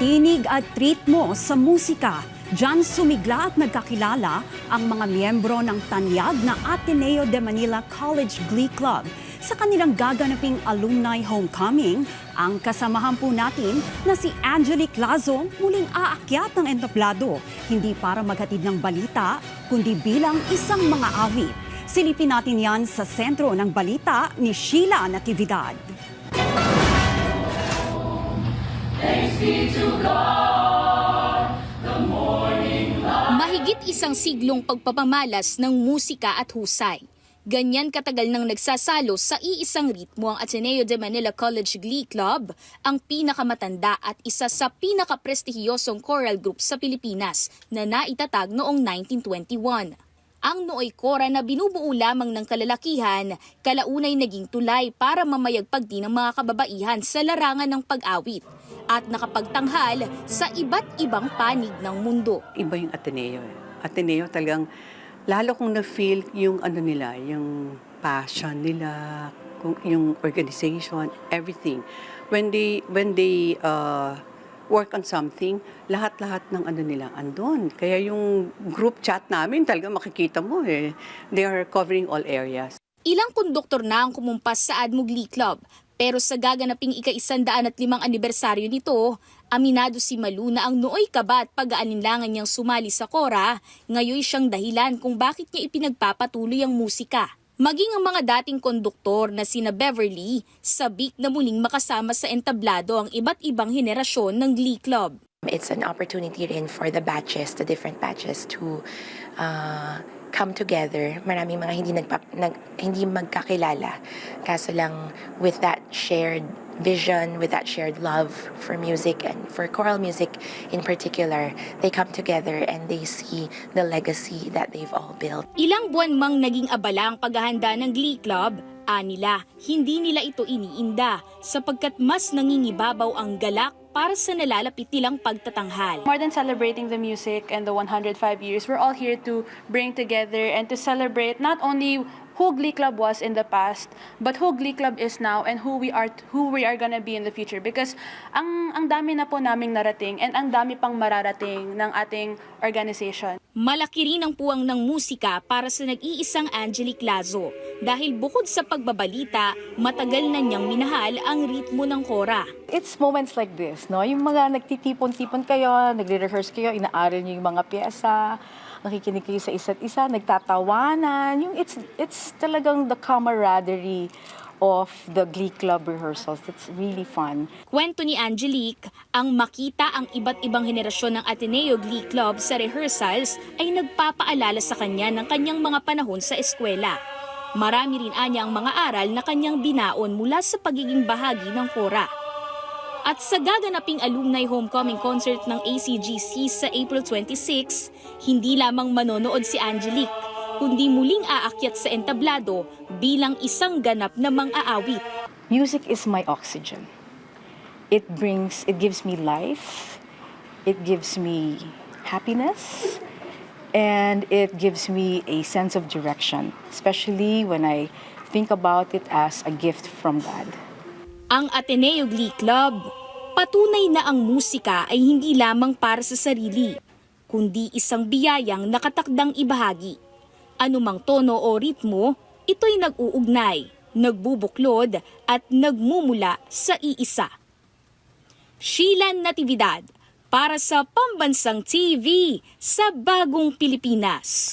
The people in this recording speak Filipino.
Tinig at ritmo sa musika. Diyan sumigla at nagkakilala ang mga miyembro ng tanyag na Ateneo de Manila College Glee Club. Sa kanilang gaganaping alumni homecoming, ang kasamahan po natin na si Angelique Lazo muling aakyat ng entablado, hindi para maghatid ng balita, kundi bilang isang mga awit. Silipin natin yan sa sentro ng balita ni Sheila Natividad. Mahigit isang siglong pagpapamalas ng musika at husay. Ganyan katagal nang nagsasalo sa iisang ritmo ang Ateneo de Manila College Glee Club, ang pinakamatanda at isa sa pinakaprestihiyosong choral group sa Pilipinas na naitatag noong 1921. Ang Nooy Kora na binubuo lamang ng kalalakihan, kalaunay naging tulay para mamayagpag din ng mga kababaihan sa larangan ng pag-awit at nakapagtanghal sa iba't ibang panig ng mundo. Iba yung Ateneo. Ateneo talagang, lalo kong na-feel yung ano nila, yung passion nila, yung organization, everything. When they work on something, lahat-lahat ng ano nila andun. Kaya yung group chat namin, talaga makikita mo they are covering all areas. Ilang konduktor na ang kumumpas sa ADMO Glee Club, pero sa gaganaping ika-105 anibersaryo nito, aminado si Malu na ang nooy kaba at pag-aalinlangan niyang sumali sa kora, ngayon siyang dahilan kung bakit niya ipinagpapatuloy ang musika. Maging ang mga dating konduktor na sina Beverly, sabik na muling makasama sa entablado ang iba't ibang henerasyon ng Glee Club. It's an opportunity rin for the batches, the different batches to come together. Maraming mga hindi magkakilala. Kaso lang with that shared vision, with that shared love for music and for choral music in particular, they come together and they see the legacy that they've all built. Ilang buwan mang naging abala ang paghahanda ng Glee Club, anila, hindi nila ito iniinda sapagkat mas nangingibabaw ang galak para sa nalalapit nilang pagtatanghal. More than celebrating the music and the 105 years, we're all here to bring together and to celebrate not only who Glee Club was in the past, but who Glee Club is now and who we are gonna be in the future. Because ang dami na po naming narating and ang dami pang mararating ng ating organization. Malaki rin ang puwang ng musika para sa nag-iisang Angelique Lazo dahil bukod sa pagbabalita, matagal na niyang minahal ang ritmo ng kora. It's moments like this, no? Yung mga nagtitipon-tipon kayo, nagre-rehearse kayo, inaaral niyo yung mga piyesa, nakikinig kayo sa isa't isa, nagtatawanan. Yung it's talagang the camaraderie of the Glee Club rehearsals. It's really fun. Kwento ni Angelique, ang makita ang iba't ibang henerasyon ng Ateneo Glee Club sa rehearsals ay nagpapaalala sa kanya ng kanyang mga panahon sa eskwela. Marami rin anya ang mga aral na kanyang binaon mula sa pagiging bahagi ng kora. At sa gaganaping alumni homecoming concert ng ACGC sa April 26, hindi lamang manonood si Angelique, kundi muling aakyat sa entablado bilang isang ganap na mang-aawit. Music is my oxygen. It gives me life, it gives me happiness, and it gives me a sense of direction, especially when I think about it as a gift from God. Ang Ateneo Glee Club, patunay na ang musika ay hindi lamang para sa sarili, kundi isang biyayang nakatakdang ibahagi. Anumang tono o ritmo, ito'y nag-uugnay, nagbubuklod at nagmumula sa iisa. Sheila Natividad, para sa Pambansang TV sa Bagong Pilipinas.